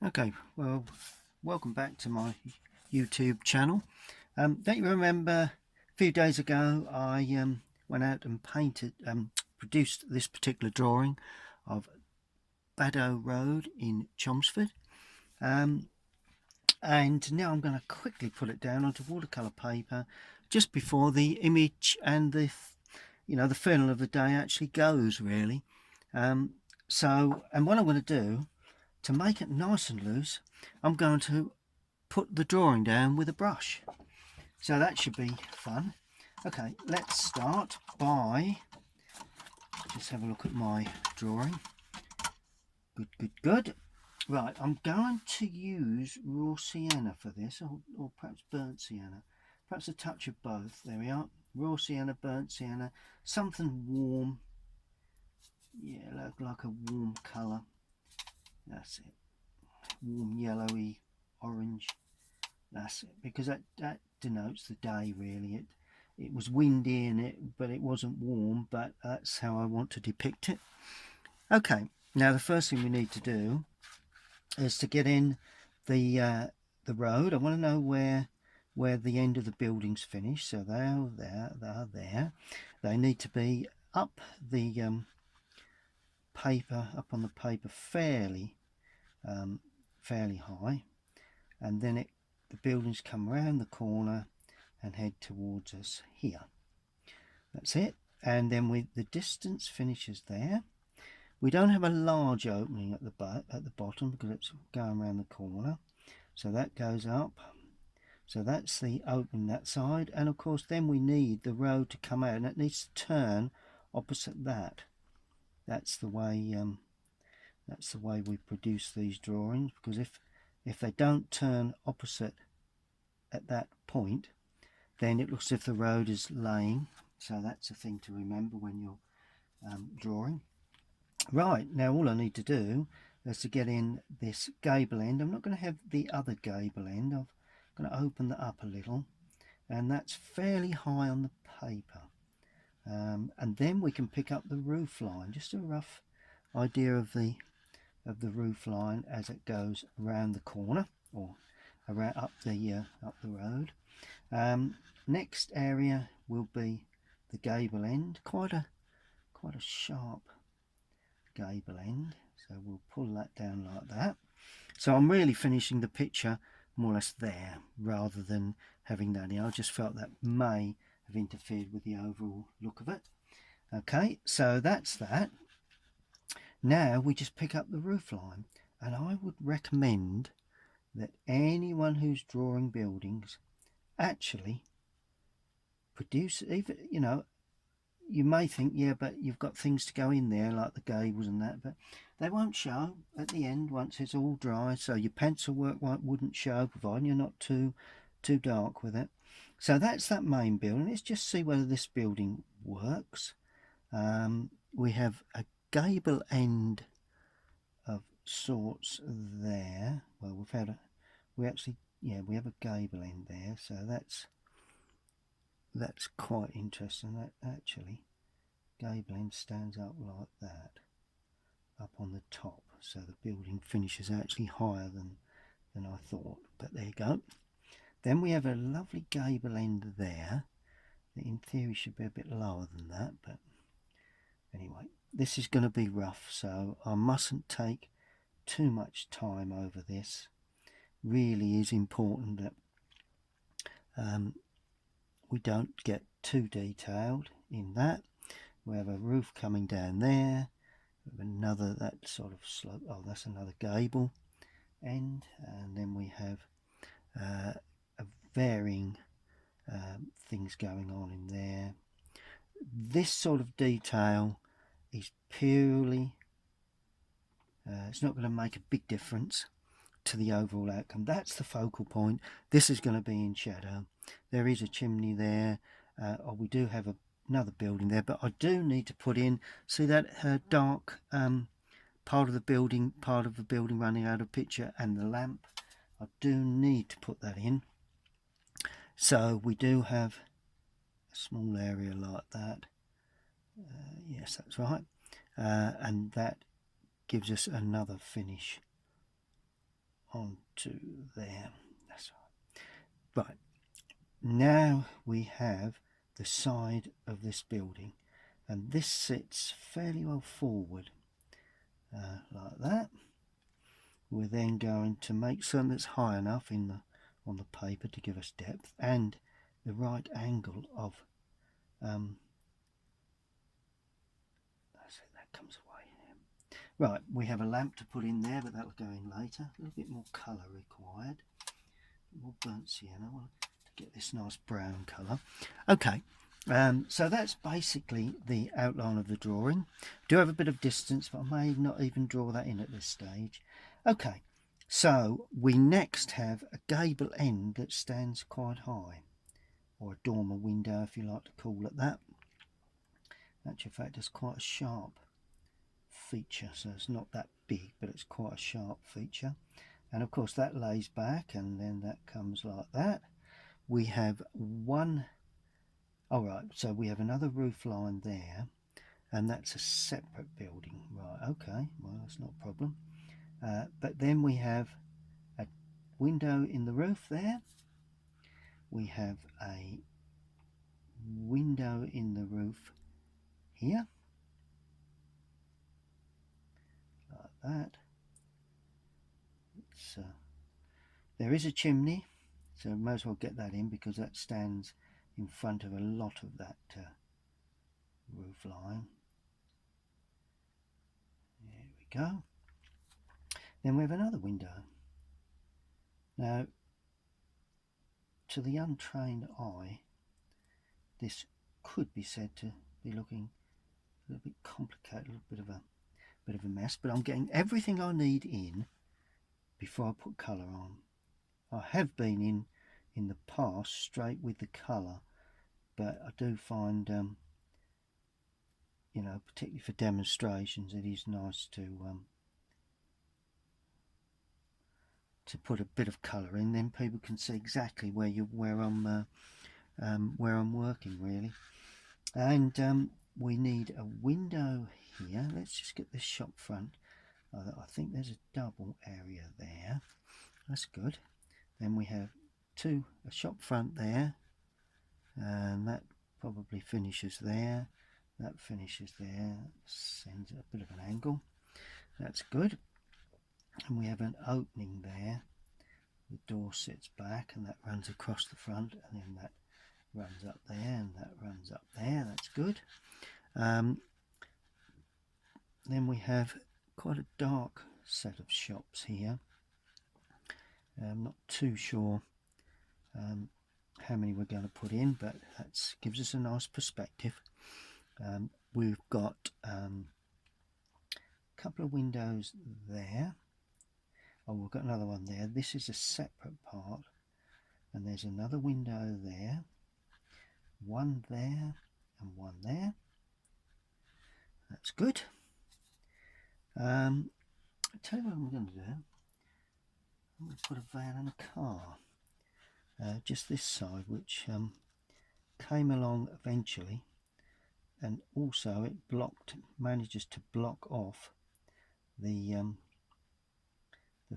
Okay, well, welcome back to my YouTube channel. Don't you remember a few days ago I went out and produced this particular drawing of Baddow Road in Chelmsford, and now I'm going to quickly put it down onto watercolour paper just before the image and the feel of the day actually goes really. And what I'm going to do to make it nice and loose, I'm going to put the drawing down with a brush. So that should be fun. Okay, let's start by just have a look at my drawing. Good. Right, I'm going to use raw sienna for this, or perhaps burnt sienna. Perhaps a touch of both. There we are. Raw sienna, burnt sienna, something warm. Yeah, like a warm colour. That's it. Warm yellowy orange. That's it, because that denotes the day really. It was windy in it, but it wasn't warm, but that's how I want to depict it. Okay, now the first thing we need to do is to get in the road. I want to know where the end of the buildings finish. So they're there. They need to be up the paper, up on the paper fairly high, and then the buildings come around the corner and head towards us here. That's it. And then the distance finishes there. We don't have a large opening at the bottom because it's going around the corner, so that goes up. So that's the opening that side, and of course then we need the road to come out, and it needs to turn opposite that. That's the way we produce these drawings, because if they don't turn opposite at that point, then it looks as if the road is laying. So that's a thing to remember when you're drawing. Right, now all I need to do is to get in this gable end. I'm not going to have the other gable end. I'm going to open that up a little, and that's fairly high on the paper. And then we can pick up the roof line, just a rough idea of the roof line as it goes around the corner or around up the road. Next area will be the gable end, quite a sharp gable end, so we'll pull that down like that. So I'm really finishing the picture more or less there rather than having that in. I just felt that may have interfered with the overall look of it. Okay, so that's that. Now we just pick up the roof line, and I would recommend that anyone who's drawing buildings actually produce, even, you may think, yeah, but you've got things to go in there like the gables and that, but they won't show at the end once it's all dry. So your pencil work wouldn't show, providing you're not too dark with it. So that's that main building. Let's just see whether this building works. We have a gable end of sorts there. Well, we have a gable end there, so that's quite interesting. That actually gable end stands up like that up on the top, so the building finishes actually higher than I thought, but there you go. Then we have a lovely gable end there that in theory should be a bit lower than that, but anyway, this is going to be rough, so I mustn't take too much time over this. Really is important that we don't get too detailed in that. We have a roof coming down there, we have another, that sort of slope, oh, that's another gable end, and then we have a varying things going on in there. This sort of detail is purely it's not going to make a big difference to the overall outcome. That's the focal point. This is going to be in shadow. There is a chimney there, or we do have another building there, but I do need to put in, see that dark part of the building running out of picture, and the lamp. I do need to put that in. So we do have a small area like that. Yes, that's right, and that gives us another finish onto there. That's right. Right, now we have the side of this building, and this sits fairly well forward, like that. We're then going to make something that's high enough on the paper to give us depth and the right angle of that comes away now. Right, we have a lamp to put in there, but that'll go in later. A little bit more colour required, more burnt sienna to get this nice brown colour. Okay, so that's basically the outline of the drawing. Do have a bit of distance, but I may not even draw that in at this stage. Okay, so we next have a gable end that stands quite high, or a dormer window if you like to call it that. In actual fact, it's quite a sharp feature, so it's not that big, but it's quite a sharp feature. And of course that lays back, and then that comes like that. We have one, alright, so we have another roof line there, and that's a separate building. Right, okay, well that's not a problem. But then we have a window in the roof there. We have a window in the roof here, like that. There is a chimney, so may as well get that in because that stands in front of a lot of that roof line. There we go. Then we have another window. Now, to the untrained eye, this could be said to be looking a little bit complicated, a little bit of a mess, but I'm getting everything I need in before I put colour on. I have been in the past straight with the colour, but I do find you know, particularly for demonstrations, it is nice to put a bit of colour in, then people can see exactly where I'm working really. And we need a window here. Let's just get this shop front. I think there's a double area there. That's good. Then we have a shop front there, and that probably finishes there. That finishes there. Sends a bit of an angle. That's good. And we have an opening there. The door sits back, and that runs across the front, and then that runs up there, and that runs up there. That's good. Then we have quite a dark set of shops here. I'm not too sure how many we're going to put in, but that gives us a nice perspective. We've got a couple of windows there. Oh, we've got another one there. This is a separate part, and there's another window there, one there and one there. That's good. I'll tell you what I'm going to do. I'm going to put a van and a car, just this side, which came along eventually, and also it manages to block off the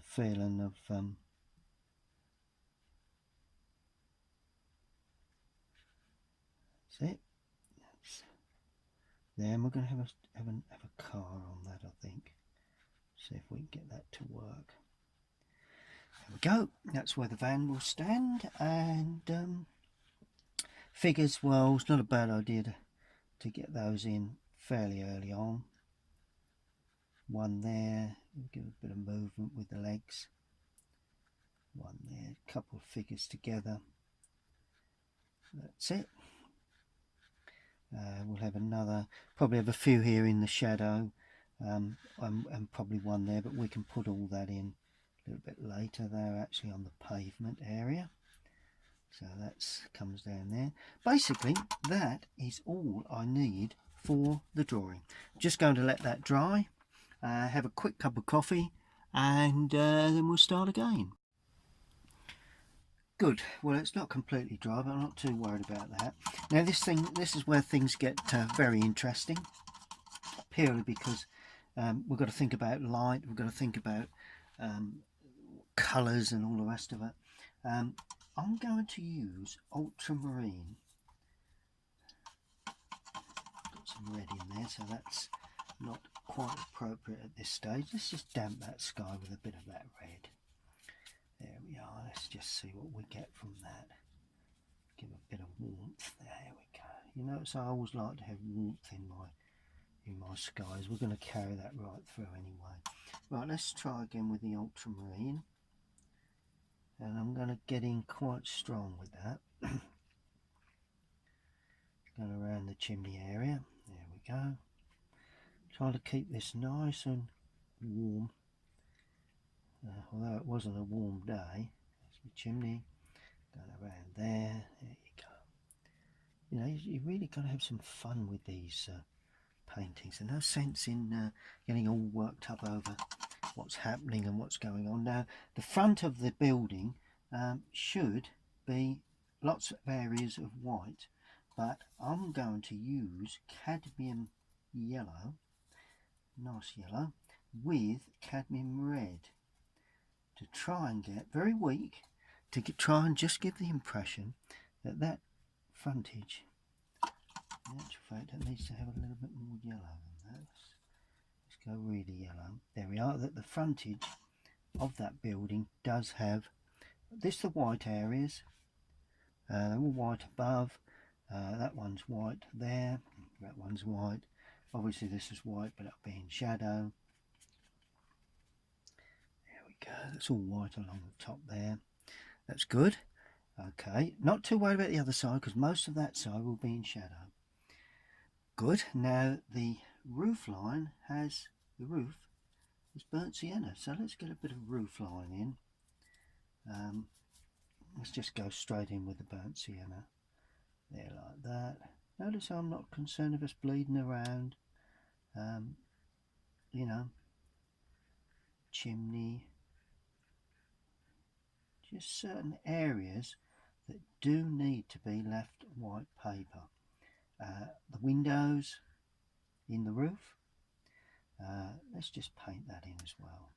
feeling of that's it. That's there, and we're going to have a car on that, I think. See if we can get that to work. There we go. That's where the van will stand. And figures, well, it's not a bad idea to get those in fairly early on. One there, give a bit of movement with the legs. One there, a couple of figures together. That's it. We'll have another, probably have a few here in the shadow, and probably one there, but we can put all that in a little bit later. They're actually on the pavement area, so that comes down there. Basically, that is all I need for the drawing. Just going to let that dry, have a quick cup of coffee, and then we'll start again. Good. Well, it's not completely dry, but I'm not too worried about that. Now this is where things get very interesting, purely because we've got to think about light, we've got to think about colours and all the rest of it. I'm going to use ultramarine. Got some red in there, so that's not quite appropriate at this stage. Let's just damp that sky with a bit of that red. There we are. Let's just see what we get from that. Give a bit of warmth. There we go. You notice I always like to have warmth in my skies. We're going to carry that right through anyway. Right, let's try again with the ultramarine. And I'm going to get in quite strong with that. Going around the chimney area. There we go. Trying to keep this nice and warm. Although it wasn't a warm day. There's the chimney. Going around there. There you go. You know, you really got to have some fun with these paintings. There's no sense in getting all worked up over what's happening and what's going on. Now, the front of the building should be lots of areas of white, but I'm going to use cadmium yellow, nice yellow, with cadmium red to try and get, very weak, to try and just give the impression that that frontage, in actual fact, it needs to have a little bit more yellow than that. Let's go really yellow. There we are, that the frontage of that building does have this, the white areas. They're all white above. That one's white there. That one's white. Obviously this is white, but it'll be in shadow. There we go. That's all white along the top there. That's good. Okay, not too worried about the other side because most of that side will be in shadow. Good. Now the roof line has, the roof is burnt sienna, so let's get a bit of roof line in. Let's just go straight in with the burnt sienna. There, like that. Notice I'm not concerned of us bleeding around. You know, chimney. Just certain areas that do need to be left white paper. The windows in the roof. Let's just paint that in as well.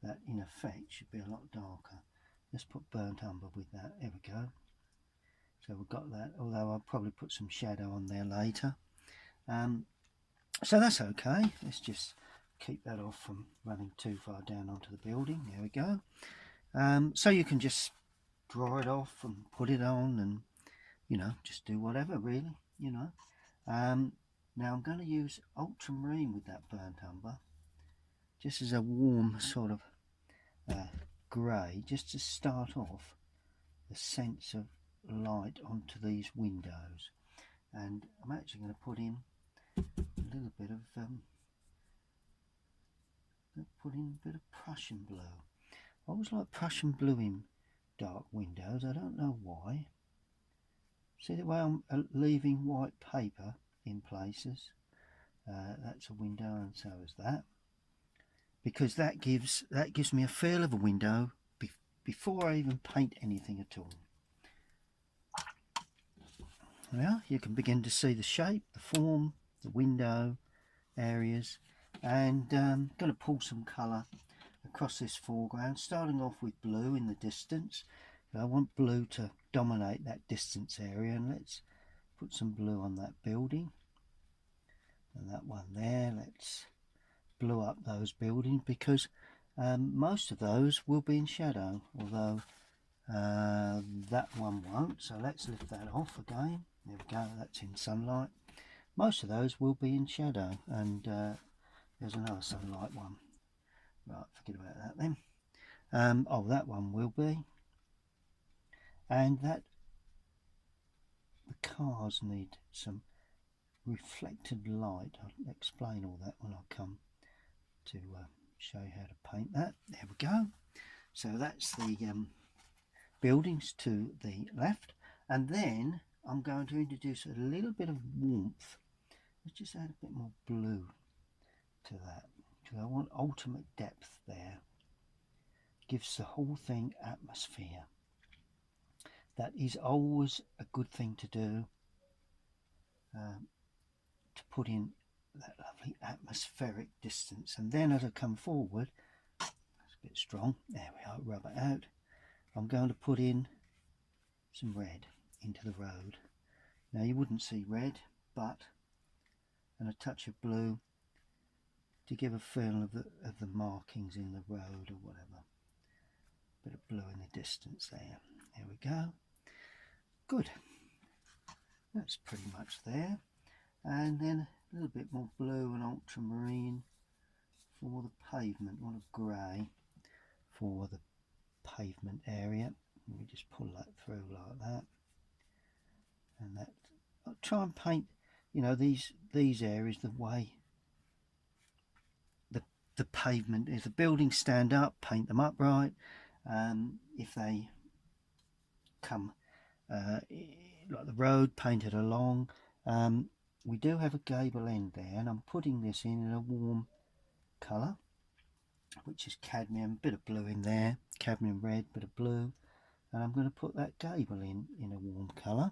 That in effect should be a lot darker. Let's put burnt umber with that. There we go. So we've got that, although I'll probably put some shadow on there later. So that's okay. Let's just keep that off from running too far down onto the building. There we go. So you can just draw it off and put it on and, you know, just do whatever really, you know. Now I'm going to use ultramarine with that burnt umber, just as a warm sort of grey, just to start off the sense of light onto these windows. And I'm actually going to put in a little bit of Prussian blue. I always like Prussian blue in dark windows. I don't know why. See the way I'm leaving white paper in places? That's a window, and so is that. Because that gives me a feel of a window before I even paint anything at all. Well, you can begin to see the shape, the form, the window areas, and I'm going to pull some colour across this foreground, starting off with blue in the distance. I want blue to dominate that distance area, and let's put some blue on that building and that one there. Let's blue up those buildings because most of those will be in shadow, although that one won't. So let's lift that off again. There we go, that's in sunlight. Most of those will be in shadow, and there's another sunlight one. Right, forget about that then. Oh, that one will be. And that the cars need some reflected light. I'll explain all that when I come to show you how to paint that. There we go. So that's the buildings to the left, and then I'm going to introduce a little bit of warmth. Let's just add a bit more blue to that because I want ultimate depth there. Gives the whole thing atmosphere. That is always a good thing to do, to put in that lovely atmospheric distance. And then as I come forward, let's a bit strong. There we are, rub it out. I'm going to put in some red into the road. Now you wouldn't see red, but and a touch of blue to give a feel of the markings in the road or whatever. Bit of blue in the distance there. There we go. Good. That's pretty much there. And then a little bit more blue and ultramarine for the pavement, a lot of grey for the pavement area. We just pull that through like that, and that. I'll try and paint, you know, these areas the way the pavement is. The buildings stand up, paint them upright. If they come like the road, painted along. We do have a gable end there, and I'm putting this in a warm colour, which is cadmium, bit of blue in there, cadmium red, bit of blue, and I'm going to put that gable in a warm colour.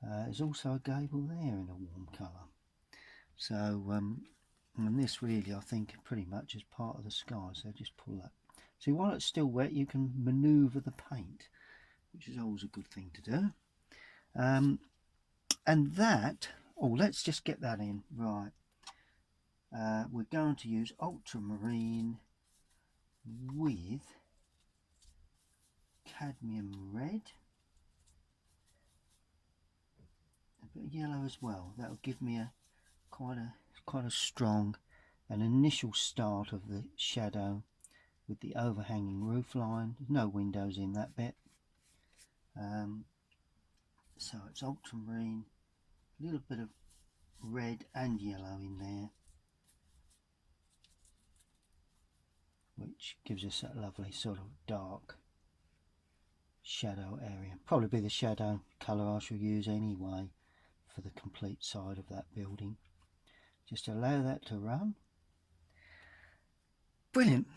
There's also a gable there in a warm colour. So and this really I think pretty much is part of the sky, so just pull that. See, while it's still wet you can manoeuvre the paint, which is always a good thing to do. And that, oh, let's just get that in. Right, we're going to use ultramarine with cadmium red, a bit of yellow as well. That'll give me a quite a strong, an initial start of the shadow with the overhanging roof line. There's no windows in that bit. So it's ultramarine, a little bit of red and yellow in there, which gives us that lovely sort of dark shadow area. Probably be the shadow colour I shall use anyway for the complete side of that building. Just allow that to run. Brilliant.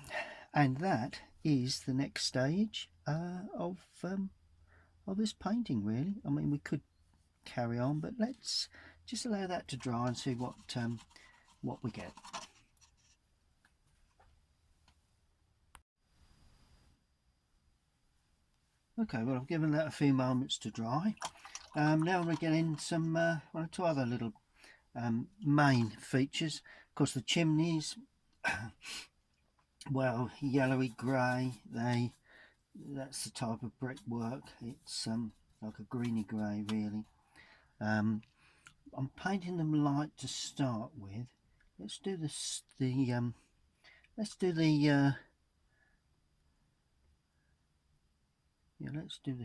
And that is the next stage of this painting, really. I mean, we could carry on, but let's just allow that to dry and see what we get. Okay, well, I've given that a few moments to dry. Now we're getting some one or two other little main features. Of course, the chimneys, well, yellowy grey. That's the type of brickwork. It's like a greeny grey, really. I'm painting them light to start with. Let's do this. Let's do the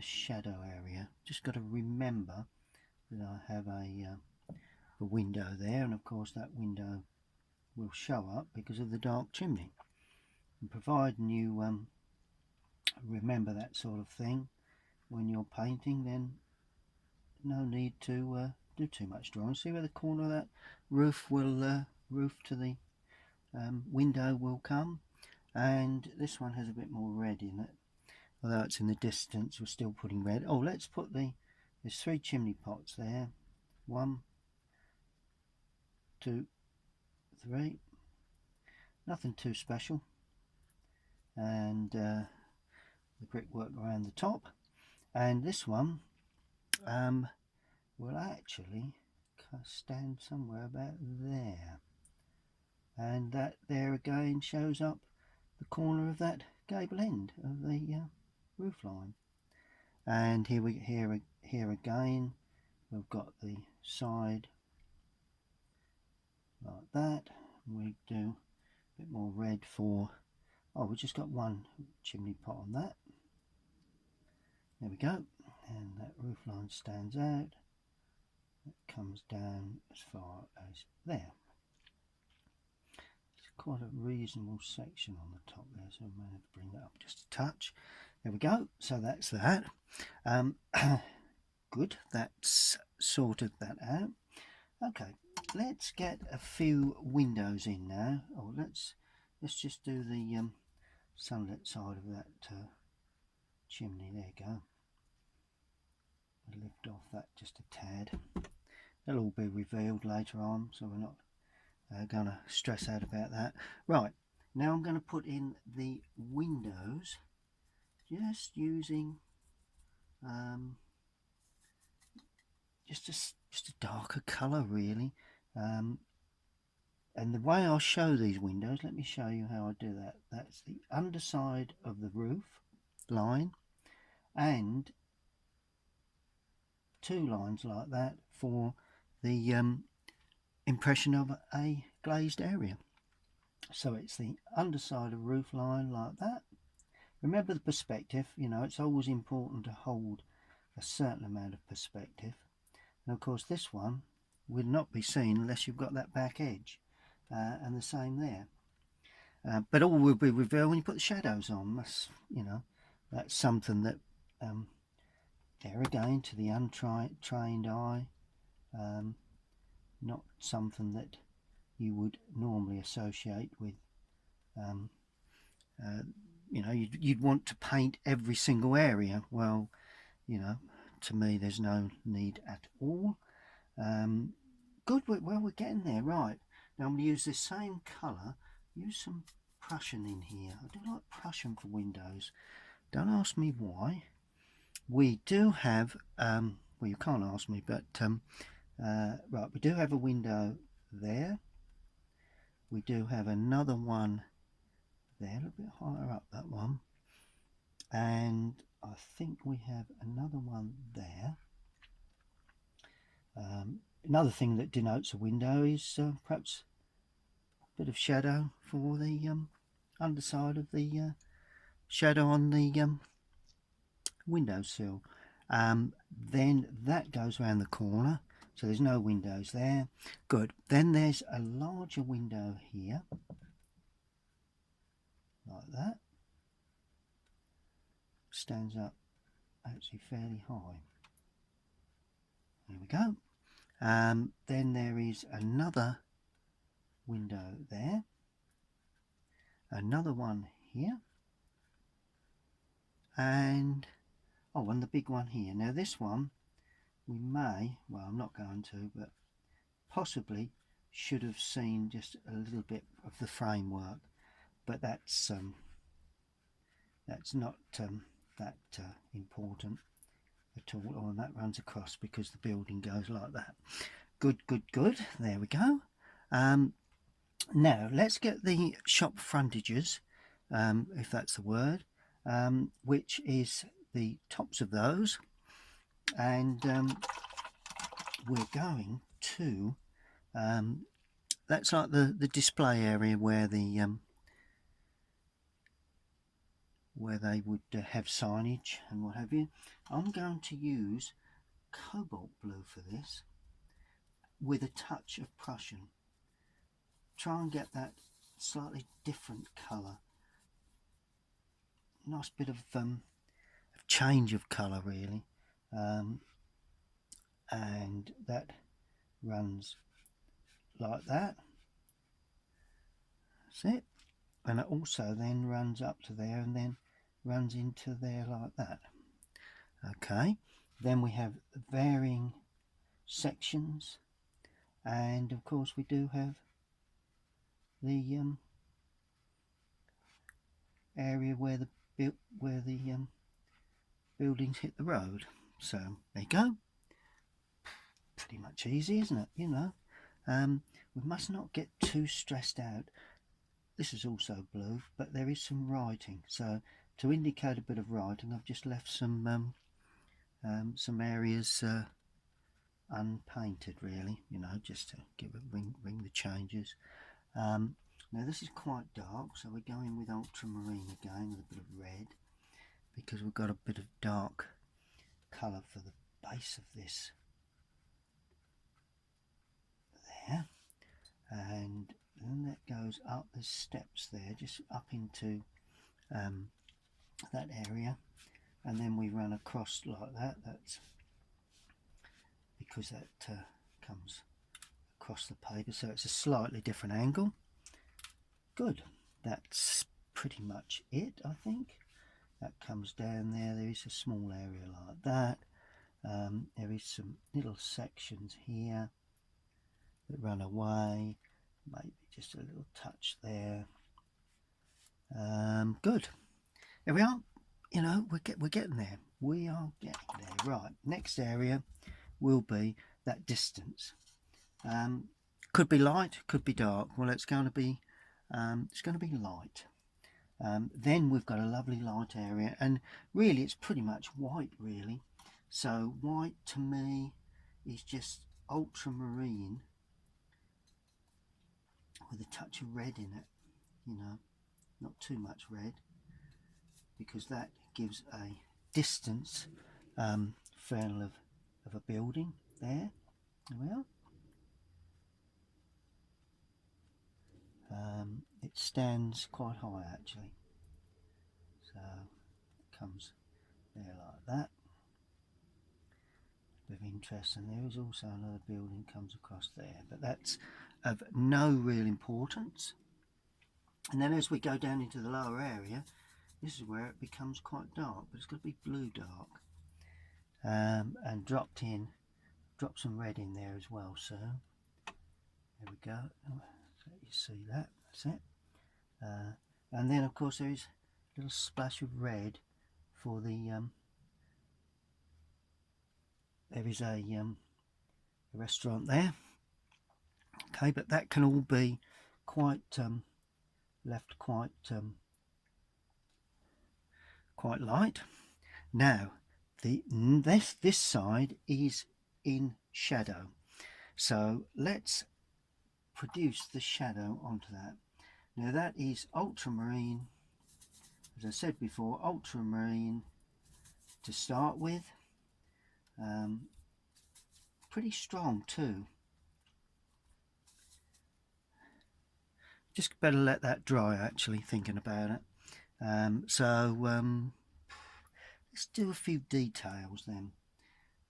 shadow area. Just got to remember that I have a window there, and of course that window will show up because of the dark chimney. And providing you remember that sort of thing when you're painting, then no need to do too much drawing. See where the corner of that roof to the window will come, and this one has a bit more red in it, although it's in the distance. We're still putting red. Oh, let's put there's 3 chimney pots there. 1, 2, 3. Nothing too special. And the brickwork around the top, and this one will actually stand somewhere about there, and that there again shows up the corner of that gable end of the roof line. And here again we've got the side like that. We do a bit more red for, oh, we've just got 1 chimney pot on that. There we go, and that roof line stands out. It comes down as far as there. It's quite a reasonable section on the top there, so I may have to bring that up just a touch. There we go, so that's that. Good, that's sorted that out. Okay, let's get a few windows in now. Oh, let's just do the sunlit side of that chimney. There you go. I'll lift off that just a tad. It'll all be revealed later on, so we're not going to stress out about that. Right, Now I'm going to put in the windows, just using just a darker colour really. And the way I'll show these windows, let me show you how I do that. That's the underside of the roof line and 2 lines like that for the impression of a glazed area. So it's the underside of roof line like that. Remember the perspective, you know, it's always important to hold a certain amount of perspective. And of course this one will not be seen unless you've got that back edge, and the same there. But all will be revealed when you put the shadows on. That's, you know, that's something that there again, to the untrained eye, not something that you would normally associate with. You know, you'd want to paint every single area. Well, you know, to me there's no need at all. Good, well, we're getting there. Right, now I'm going to use this same colour, use some Prussian in here. I do like Prussian for windows. Don't ask me why. We do have, well, you can't ask me, but right, we do have a window there. We do have another one there, a little bit higher up, that one. And I think we have another one there. Another thing that denotes a window is perhaps a bit of shadow for the underside of the shadow on the windowsill. Then that goes around the corner, so there's no windows there. Good. Then there's a larger window here, like that. Stands up actually fairly high. There we go. Then there is another window there, another one here, and the big one here. Now this one we may, well, I'm not going to, but possibly should have seen just a little bit of the framework, but that's not that important at all. Oh, and that runs across because the building goes like that. Good, good, good. There we go. Now let's get the shop frontages, if that's the word, which is the tops of those, and we're going to that's like the display area where the where they would have signage and what have you. I'm going to use cobalt blue for this with a touch of Prussian. Try and get that slightly different colour. Nice bit of change of colour really, and that runs like that. That's it. And it also then runs up to there and then runs into there like that. Okay, then we have varying sections, and of course we do have the area where the buildings hit the road. So there you go. Pretty much easy, isn't it? You know, we must not get too stressed out. This is also blue, but there is some writing, so to indicate a bit of writing I've just left some areas unpainted really, you know, just to give it ring the changes. Now this is quite dark, so we're going with ultramarine again with a bit of red, because we've got a bit of dark colour for the base of this there, and then that goes up, there's steps there just up into that area, and then we run across like that. That's because that comes across the paper, so it's a slightly different angle. Good, that's pretty much it, I think. That comes down there, there is a small area like that. There is some little sections here that run away, maybe just a little touch there, Good. There we are. You know, we're getting there. We are getting there. Right. Next area will be that distance. Could be light, could be dark. Well, it's going to be light. Then we've got a lovely light area, and really it's pretty much white, really. So white to me is just ultramarine with a touch of red in it, you know, not too much red, because that gives a distance feel of a building there. There we are. It stands quite high actually, so it comes there like that. Bit of interest, and there is also another building comes across there, but that's of no real importance. And then as we go down into the lower area, this is where it becomes quite dark, but it's going to be blue dark, and drop some red in there as well. So there we go. So you see that, that's it. And then of course there is a little splash of red for the there is a restaurant there. Okay, but that can all be quite left quite light. Now this side is in shadow, so let's produce the shadow onto that. Now that is ultramarine, as I said before, ultramarine to start with. Pretty strong too. Just better let that dry actually, thinking about it. Let's do a few details then.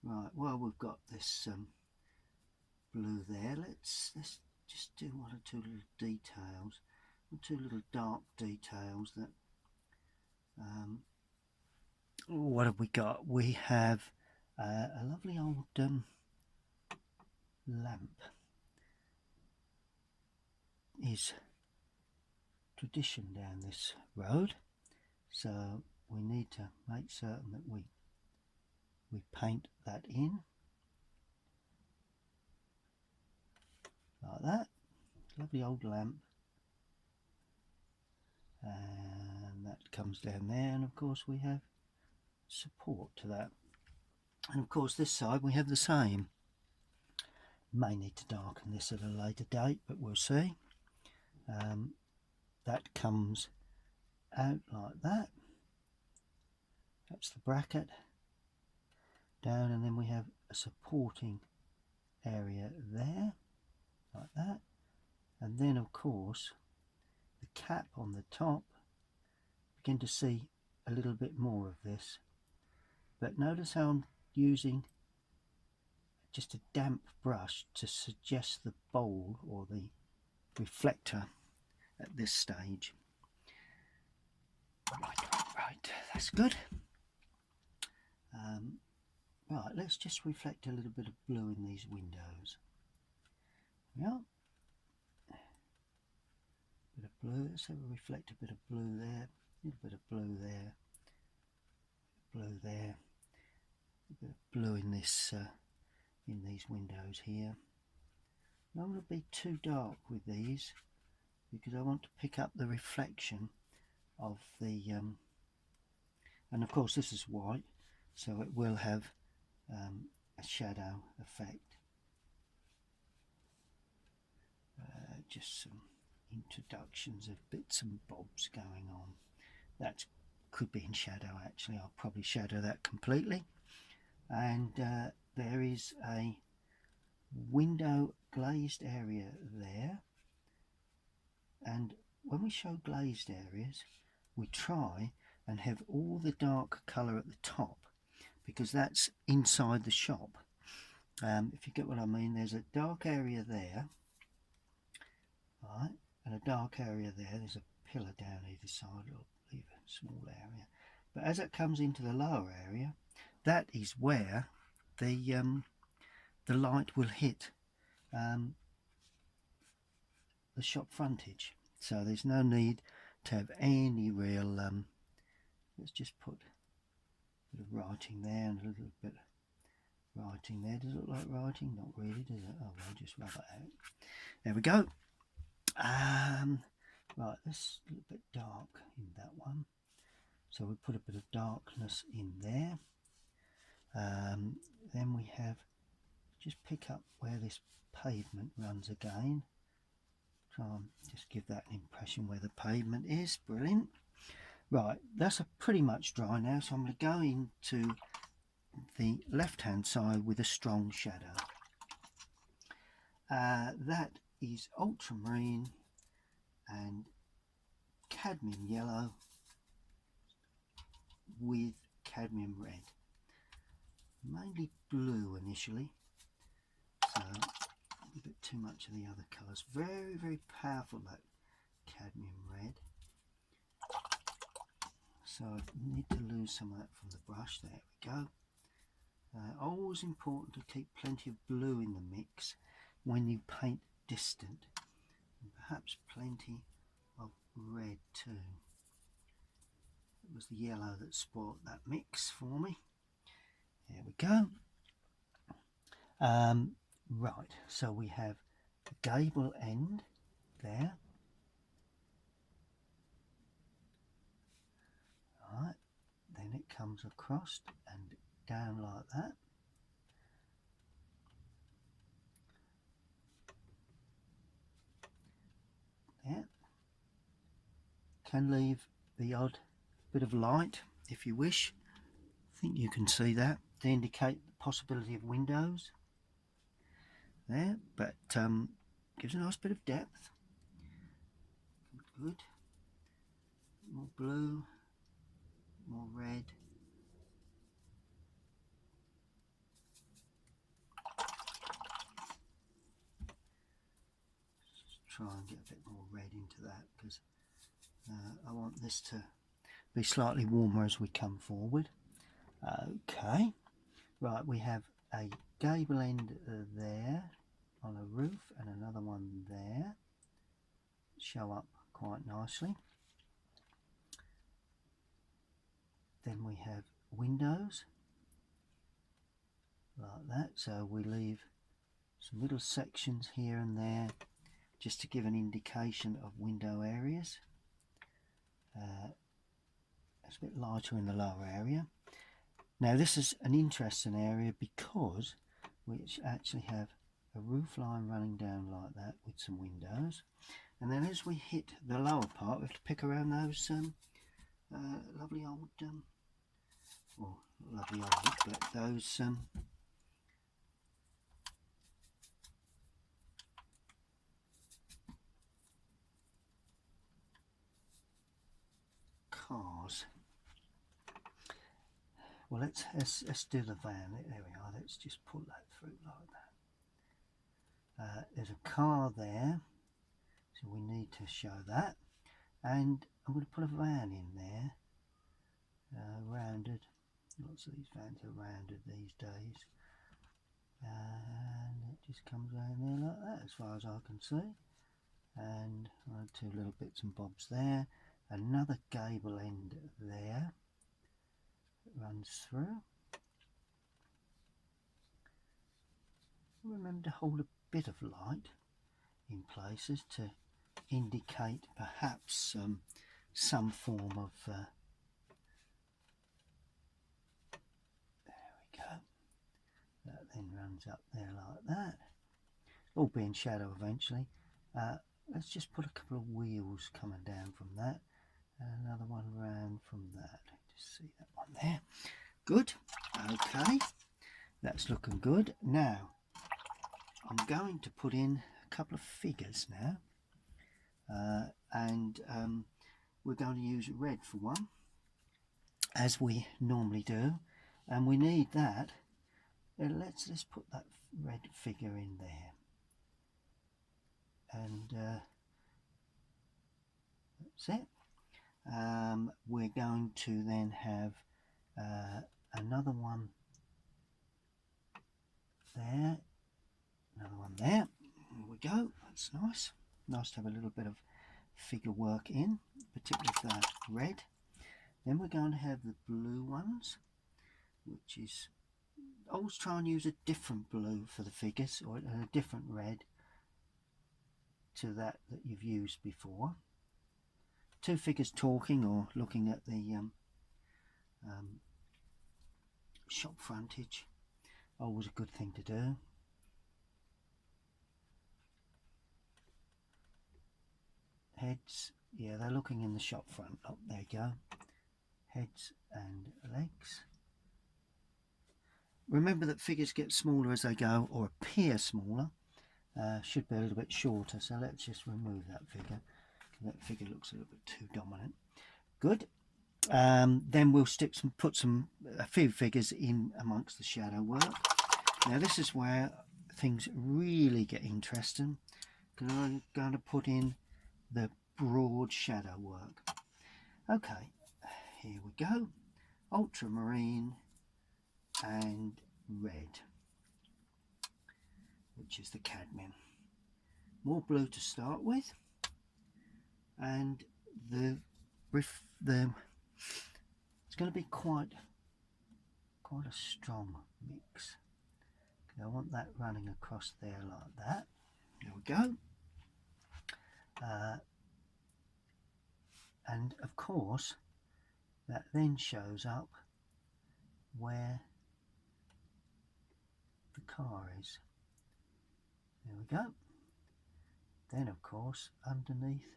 Right, well, we've got this blue there. Let's just do one or two little details, two little dark details that what have we got? We have a lovely old lamp. Is tradition down this road, so we need to make certain that we paint that in like that. Lovely old lamp, and that comes down there, and of course we have support to that, and of course this side we have the same. May need to darken this at a later date, but we'll see. That comes out like that. That's the bracket down, and then we have a supporting area there like that, and then of course the cap on the top. Begin to see a little bit more of this, but notice how I'm using just a damp brush to suggest the bowl or the reflector at this stage. Right, that's good. Right, let's just reflect a little bit of blue in these windows. Yeah, bit of blue. Let's have a reflect a bit of blue there, a little bit of blue there, blue there, a bit of blue in this in these windows here. I don't want to be too dark with these because I want to pick up the reflection of the and of course this is white, so it will have a shadow effect. Just some introductions of bits and bobs going on. That could be in shadow actually. I'll probably shadow that completely. And there is a window glazed area there, and when we show glazed areas we try and have all the dark colour at the top, because that's inside the shop. If you get what I mean, there's a dark area there, right, and a dark area there. There's a pillar down either side, or leave a small area, but as it comes into the lower area, that is where the light will hit the shop frontage. So there's no need to have any real let's just put a bit of writing there and a little bit of writing there. Does it look like writing? Not really, does it? Oh well, just rub it out. There we go. Right, this a little bit dark in that one, so we put a bit of darkness in there. Then we have, just pick up where this pavement runs again, try and just give that an impression where the pavement is. Brilliant. Right, that's pretty much dry now, so I'm going to go into the left hand side with a strong shadow. That is ultramarine and cadmium yellow with cadmium red, mainly blue initially, so a bit too much of the other colours. Very, very powerful, that cadmium red, so I need to lose some of that from the brush. There we go. Always important to keep plenty of blue in the mix when you paint distant, and perhaps plenty of red too. It was the yellow that spoilt that mix for me. There we go. Right, so we have the gable end there. Right, then it comes across and down like that. There. Can leave the odd bit of light if you wish. I think you can see that to indicate the possibility of windows there, but gives a nice bit of depth. Good. More blue, more red. Just try and get a bit more red into that, because I want this to be slightly warmer as we come forward. Okay, right, we have a gable end there on a roof and another one there, show up quite nicely. Then we have windows like that, so we leave some little sections here and there just to give an indication of window areas. It's a bit lighter in the lower area. Now this is an interesting area because we actually have a roof line running down like that with some windows, and then as we hit the lower part we have to pick around those lovely old well, not lovely old, but those cars. Well, let's do the van. There we are. Let's just pull that through like that. There's a car there, so we need to show that, and I'm going to put a van in there, rounded. Lots of these vans are rounded these days, and it just comes around there like that as far as I can see, and two little bits and bobs there, another gable end there that runs through. Remember to hold a bit of light in places to indicate perhaps some form of there we go. That then runs up there like that, all be in shadow eventually. Let's just put a couple of wheels coming down from that, and another one round from that. Just see that one there. Good. Okay, that's looking good. Now I'm going to put in a couple of figures now, and we're going to use red for one, as we normally do, and we need that. Let's put that red figure in there, and that's it. We're going to then have another one there, another one there. There we go. That's nice. Nice to have a little bit of figure work in, particularly for the red. Then we're going to have the blue ones, which is, always try and use a different blue for the figures, or a different red to that you've used before. Two figures talking or looking at the shop frontage, always a good thing to do. Heads, yeah, they're looking in the shop front. Oh, there you go. Heads and legs. Remember that figures get smaller as they go, or appear smaller. Should be a little bit shorter, so let's just remove that figure. That figure looks a little bit too dominant. Good. Then we'll put a few figures in amongst the shadow work. Now this is where things really get interesting, because I'm going to put in the broad shadow work. Okay, here we go. Ultramarine and red, which is the cadmium. More blue to start with, and it's going to be quite a strong mix. I want that running across there like that. There we go. And of course that then shows up where the car is. There we go. Then of course underneath.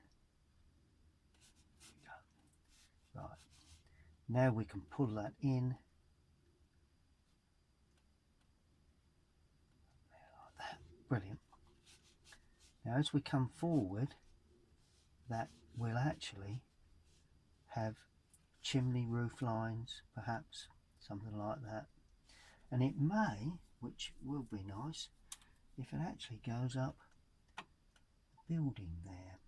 Right, now we can pull that in like that. Brilliant. Now as we come forward, that will actually have chimney roof lines, perhaps something like that, and it may, which will be nice, if it actually goes up the building there,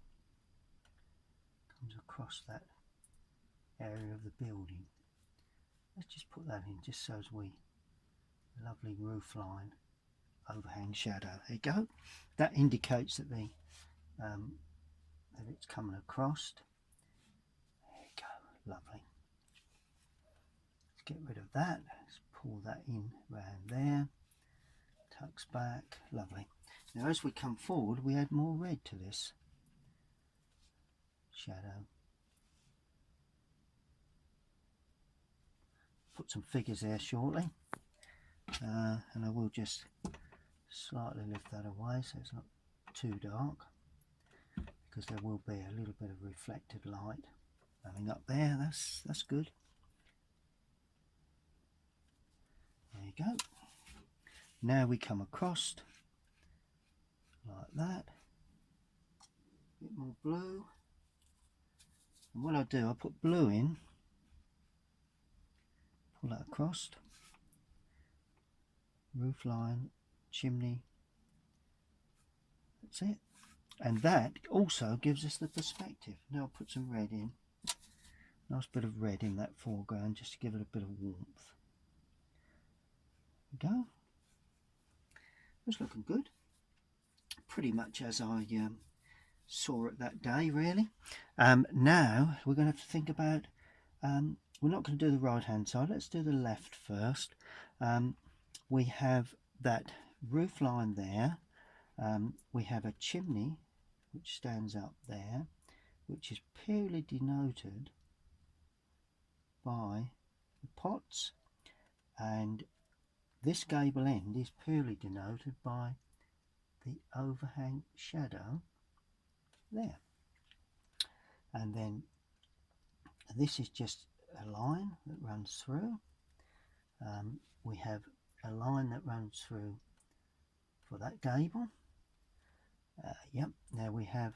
comes across that area of the building. Let's just put that in just so as we, lovely roof line, overhang shadow. There you go. That indicates that that it's coming across. There you go. Lovely. Let's get rid of that. Let's pull that in round there. Tucks back. Lovely. Now as we come forward, we add more red to this shadow. Put some figures there shortly, and I will just slightly lift that away so it's not too dark, because there will be a little bit of reflected light coming up there. That's good. There you go. Now we come across like that, a bit more blue, and what I do, I put blue in, pull that across, roof line, chimney, that's it. And that also gives us the perspective. Now I'll put some red in, nice bit of red in that foreground just to give it a bit of warmth. There we go. It's looking good, pretty much as I saw it that day, really. Now we're going to have to think about, we're not going to do the right hand side, let's do the left first. We have that roof line there, we have a chimney which stands up there, which is purely denoted by the pots, and this gable end is purely denoted by the overhang shadow there. And then this is just a line that runs through. We have a line that runs through for that gable. Yep, now we have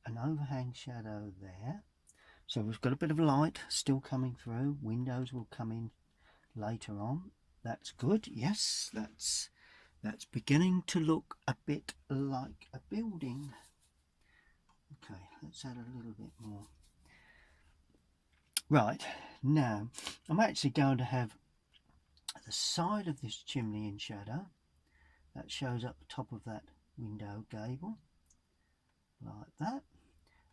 an overhang shadow there. So we've got a bit of light still coming through. Windows will come in later on. That's good. Yes, that's beginning to look a bit like a building. Okay, let's add a little bit more. Right, now I'm actually going to have the side of this chimney in shadow. That shows up the top of that window gable like that,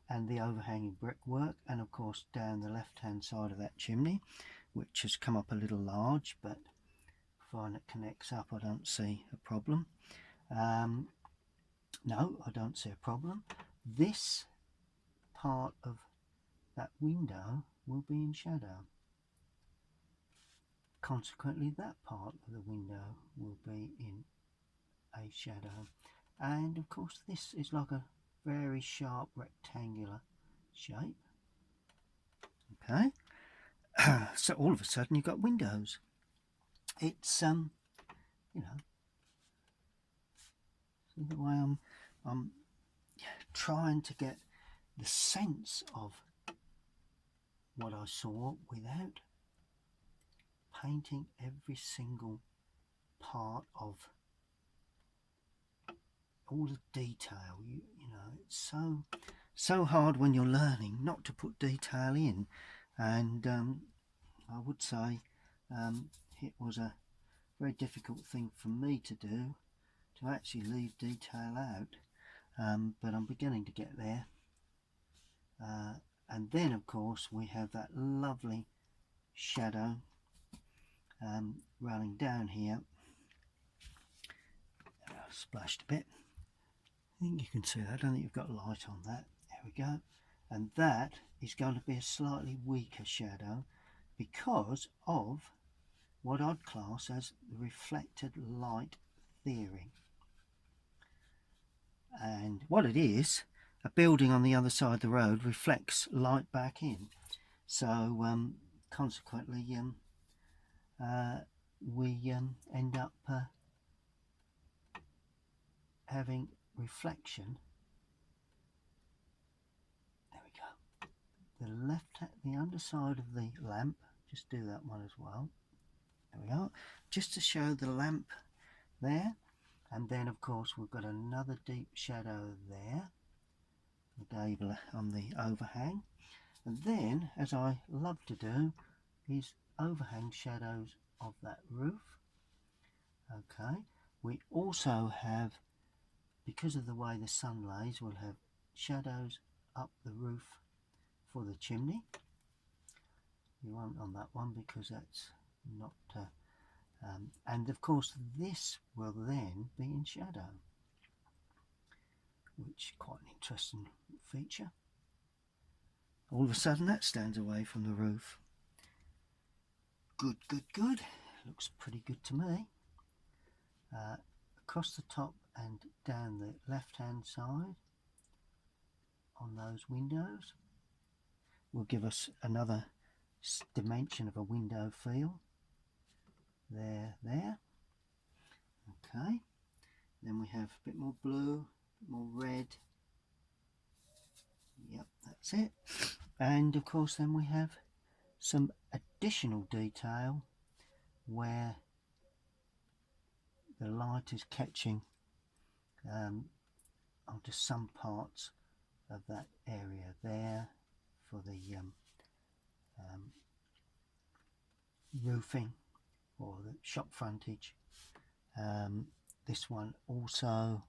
and the overhanging brickwork, and of course down the left hand side of that chimney, which has come up a little large, but fine, it connects up. I don't see a problem. No, I don't see a problem. This part of that window will be in shadow. Consequently, that part of the window will be in a shadow. And of course, this is like a very sharp rectangular shape. Okay, so all of a sudden you've got windows. It's you know, see the way I'm trying to get the sense of what I saw without painting every single part of all the detail. You know, it's so hard when you're learning not to put detail in, and I would say it was a very difficult thing for me to do, to actually leave detail out, but I'm beginning to get there. And then of course we have that lovely shadow running down here. Splashed a bit. I think you can see that. I don't think you've got light on that. There we go. And that is going to be a slightly weaker shadow because of what I'd class as the reflected light theory. And what it is, a building on the other side of the road reflects light back in. So consequently we end up having reflection. There we go. The underside of the lamp, just do that one as well. There we are, just to show the lamp there. And then of course we've got another deep shadow there, the gable on the overhang. And then, as I love to do, is overhang shadows of that roof. Okay, we also have, because of the way the sun lays, we'll have shadows up the roof for the chimney. You won't on that one because that's not and of course this will then be in shadow, which is quite an interesting feature. All of a sudden that stands away from the roof. Good, good, good. Looks pretty good to me. Across the top and down the left hand side on those windows will give us another dimension of a window feel. There. Okay, then we have a bit more blue, a bit more red. Yep, that's it. And of course then we have some additional detail where the light is catching onto some parts of that area there for the roofing or the shop frontage. This one also,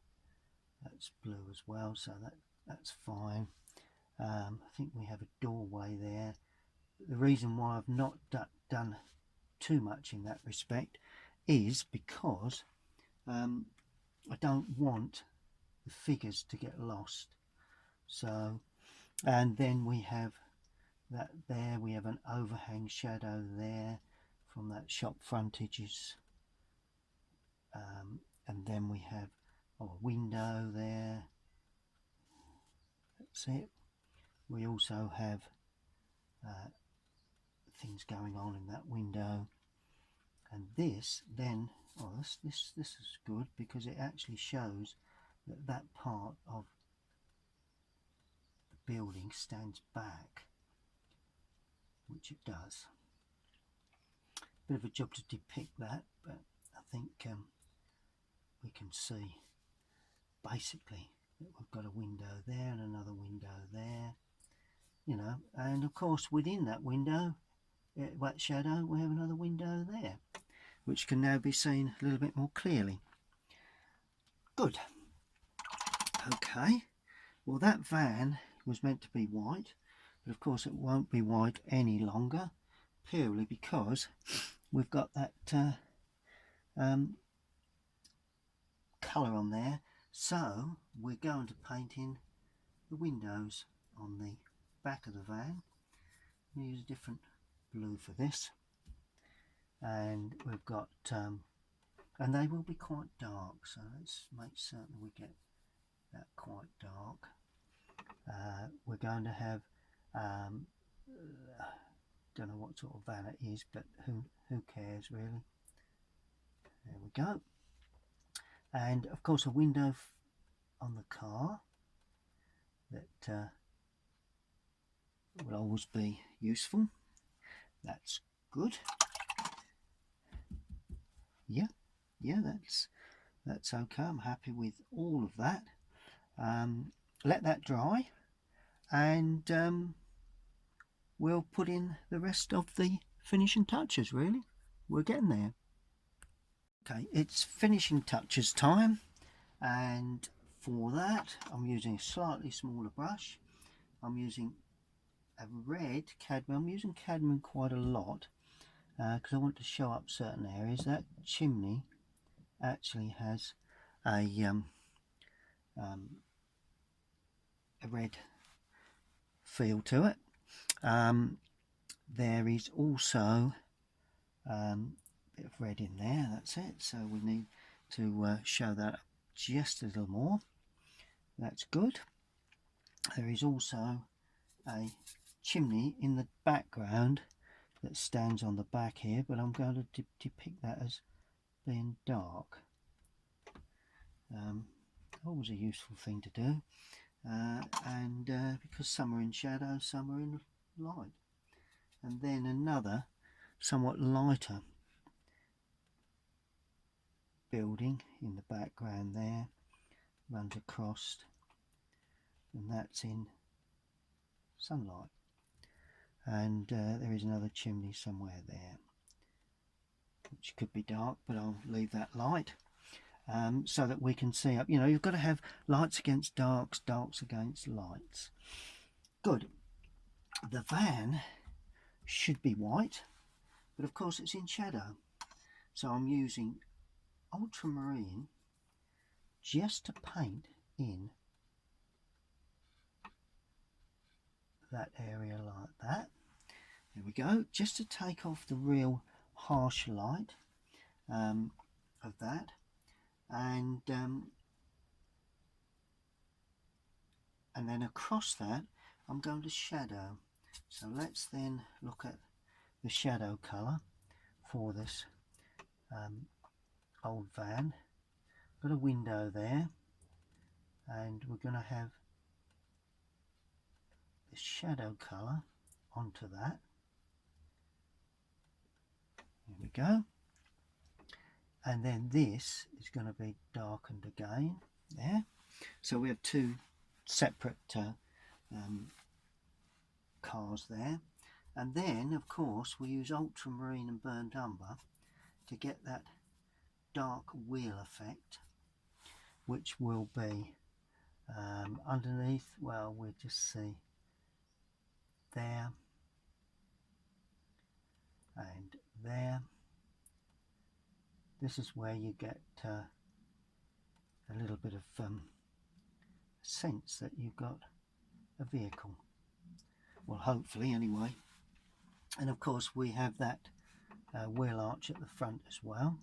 that's blue as well, so that's fine. I think we have a doorway there. The reason why I've not done too much in that respect is because I don't want the figures to get lost. So, and then we have that there, we have an overhang shadow there from that shop frontages, and then we have a window there. That's it. We also have things going on in that window, and this then, oh, this is good because it actually shows that that part of the building stands back, which it does. Bit of a job to depict that, but I think we can see basically that we've got a window there and another window there, you know, and of course within that window, that shadow, we have another window there, which can now be seen a little bit more clearly. Good. Okay, well that van was meant to be white, but of course it won't be white any longer, purely because we've got that colour on there. So we're going to paint in the windows on the back of the van. We use a different blue for this, and we've got and they will be quite dark, so let's make certain we get that quite dark. We're going to have don't know what sort of van it is, but who cares really. There we go. And of course a window on the car that will always be useful. That's good. Yeah, that's okay. I'm happy with all of that. Let that dry, and we'll put in the rest of the finishing touches. Really, we're getting there. Okay, it's finishing touches time, and for that I'm using a slightly smaller brush. I'm using a red cadmium. I'm using cadmium quite a lot because I want to show up certain areas. That chimney actually has a red feel to it. There is also a bit of red in there, that's it, so we need to show that up just a little more. That's good. There is also a chimney in the background that stands on the back here, but I'm going to depict that as being dark. Always a useful thing to do, and because some are in shadow, some are in light. And then another somewhat lighter building in the background there runs across, and that's in sunlight. And there is another chimney somewhere there which could be dark, but I'll leave that light so that we can see up. You know, you've got to have lights against darks, darks against lights. Good. The van should be white, but of course it's in shadow, so I'm using ultramarine just to paint in that area like that. There we go, just to take off the real harsh light of that, and then across that I'm going to shadow. So let's then look at the shadow colour for this old van. Got a window there, and we're going to have the shadow colour onto that. There we go. And then this is going to be darkened again there. So we have two separate cars there. And then of course we use ultramarine and burnt umber to get that dark wheel effect, which will be underneath. Well, we'll just see there and there. This is where you get a little bit of sense that you've got a vehicle, well, hopefully anyway. And of course we have that wheel arch at the front as well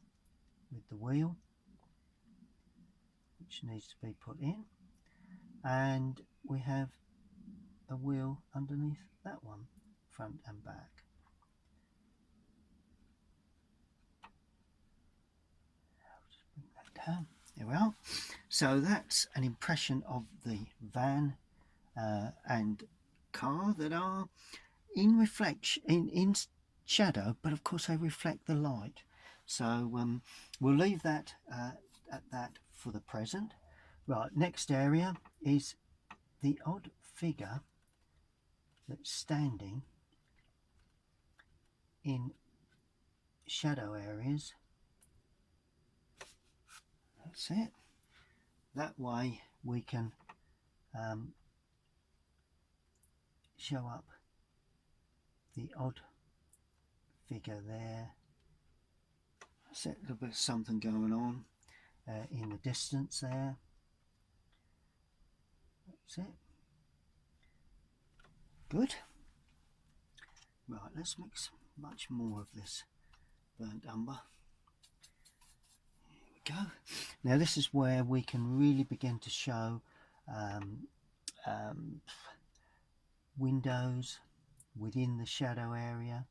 with the wheel, which needs to be put in, and we have a wheel underneath that one, front and back. I'll just bring that down. There we are. So that's an impression of the van and car that are in reflection, in shadow, but of course they reflect the light. So we'll leave that at that for the present. Right, next area is the odd figure that's standing in shadow areas. That's it. That way we can show up the odd figure there. Set a little bit of something going on in the distance there. That's it. Good. Right, let's mix much more of this burnt umber. Here we go. Now this is where we can really begin to show windows within the shadow area.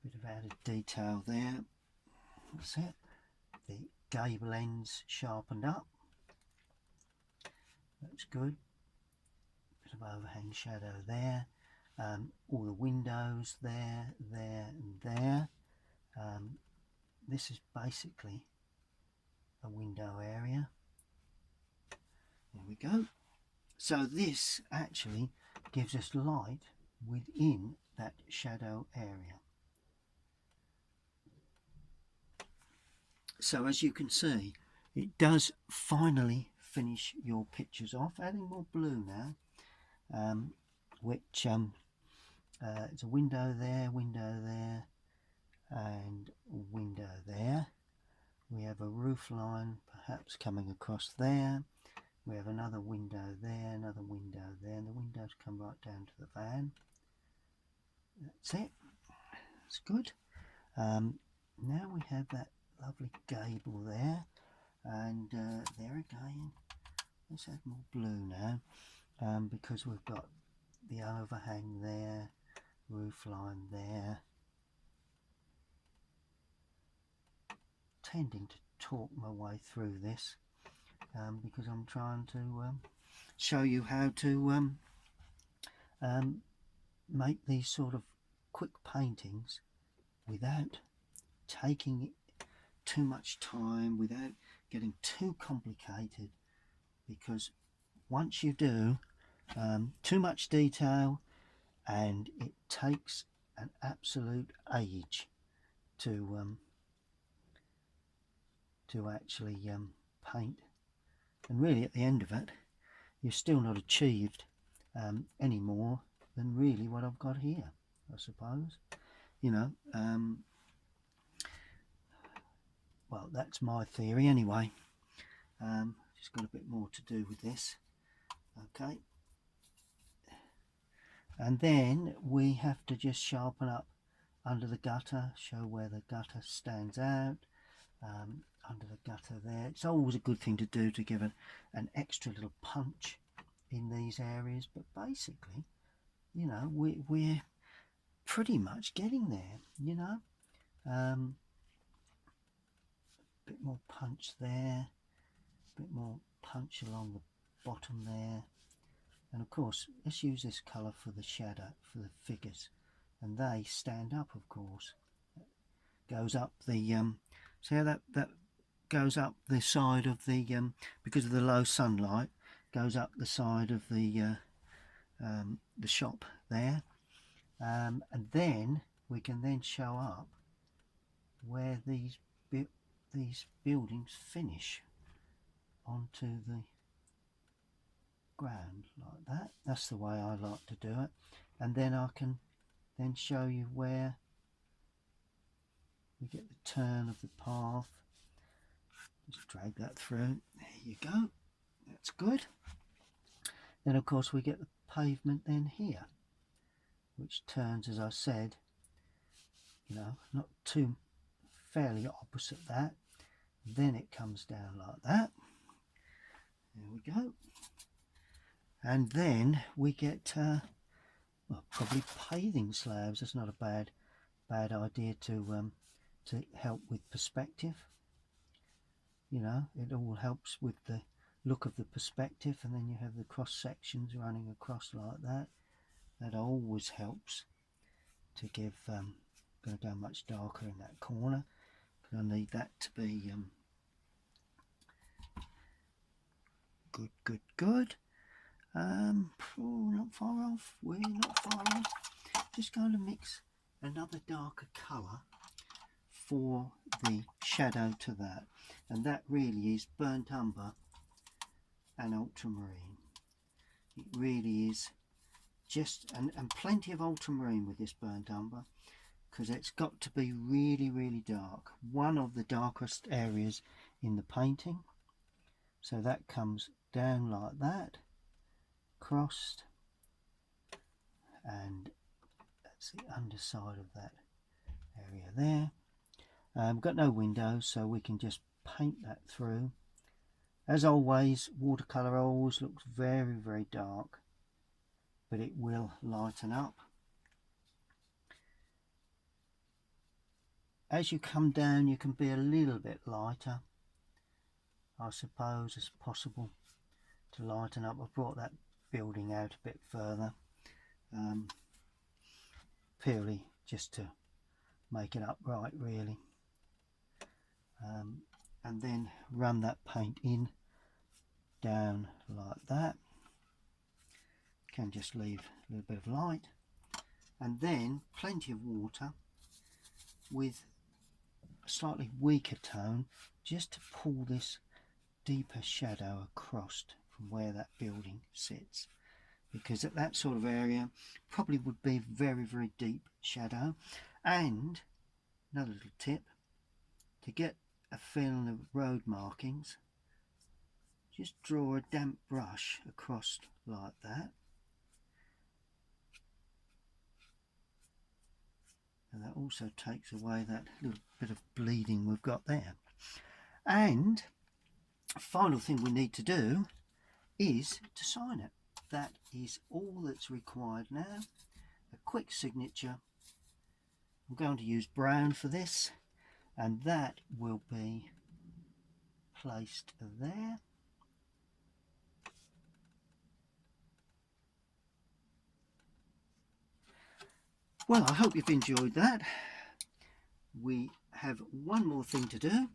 Bit of added detail there. That's it. The gable ends sharpened up. That's good. Bit of overhang shadow there. All the windows there, there and there. This is basically a window area. There we go. So this actually gives us light within that shadow area. So as you can see, it does finally finish your pictures off. Adding more blue now, which it's a window there, and window there. We have a roof line perhaps coming across there. We have another window there, another window there, and the windows come right down to the van. That's it. That's good. Now we have that lovely gable there, and there again. Let's add more blue now, because we've got the overhang there, roof line there. Tending to talk my way through this because I'm trying to show you how to make these sort of quick paintings without taking too much time, without getting too complicated, because once you do too much detail, and it takes an absolute age to actually paint, and really at the end of it you've still not achieved any more than really what I've got here, I suppose. You know, well, that's my theory anyway. Just got a bit more to do with this. Okay, and then we have to just sharpen up under the gutter, show where the gutter stands out. Under the gutter there, it's always a good thing to do to give an extra little punch in these areas, but basically, you know, we're pretty much getting there, you know. A bit more punch there, a bit more punch along the bottom there, and of course let's use this colour for the shadow, for the figures, and they stand up, of course. Goes up the see how that goes up the side of the because of the low sunlight, goes up the side of the shop there, and then we can then show up where these buildings finish onto the ground like that. That's the way I like to do it, and then I can then show you where we get the turn of the path. Just drag that through. There you go. That's good. Then of course we get the pavement then here, which turns, as I said, you know, not too fairly opposite that. Then it comes down like that. There we go. And then we get well, probably paving slabs. That's not a bad idea to help with perspective. You know, it all helps with the look of the perspective, and then you have the cross sections running across like that. That always helps to give. Going to go much darker in that corner because I need that to be good. Oh, not far off. We're not far off. Just going to mix another darker colour for the shadow to that, and that really is burnt umber and ultramarine. It really is just, and plenty of ultramarine with this burnt umber, because it's got to be really, really dark. One of the darkest areas in the painting. So that comes down like that, crossed, and that's the underside of that area there. We've got no windows, so we can just paint that through. As always, watercolour always looks very, very dark, but it will lighten up. As you come down, you can be a little bit lighter, I suppose, as possible, to lighten up. I've brought that building out a bit further, purely just to make it upright, really. And then run that paint in down like that. Can just leave a little bit of light, and then plenty of water with a slightly weaker tone, just to pull this deeper shadow across from where that building sits, because at that sort of area probably would be very, very deep shadow. And another little tip, to get a feeling of road markings, just draw a damp brush across like that, and that also takes away that little bit of bleeding we've got there. And final thing we need to do is to sign it. That is all that's required now. A quick signature. I'm going to use brown for this, and that will be placed there. Well, I hope you've enjoyed that. We have one more thing to do,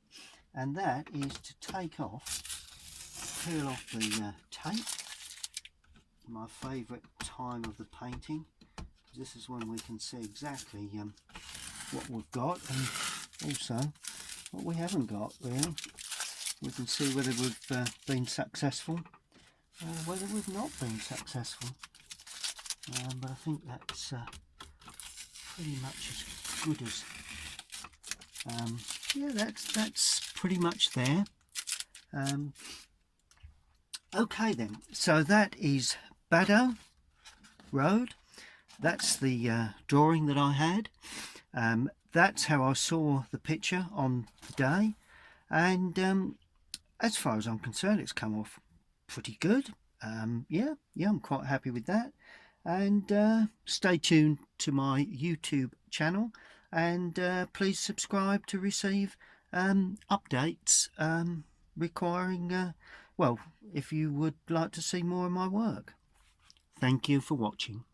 and that is to take off, peel off the tape. My favourite time of the painting. This is when we can see exactly what we've got, and also what we haven't got, really. We can see whether we've been successful or whether we've not been successful. But I think that's pretty much as good as yeah, that's pretty much there. Okay then, so that is Baddow Road. That's the drawing that I had. That's how I saw the picture on the day, and as far as I'm concerned, it's come off pretty good. Yeah, I'm quite happy with that. And stay tuned to my YouTube channel, and please subscribe to receive updates requiring, well, if you would like to see more of my work. Thank you for watching.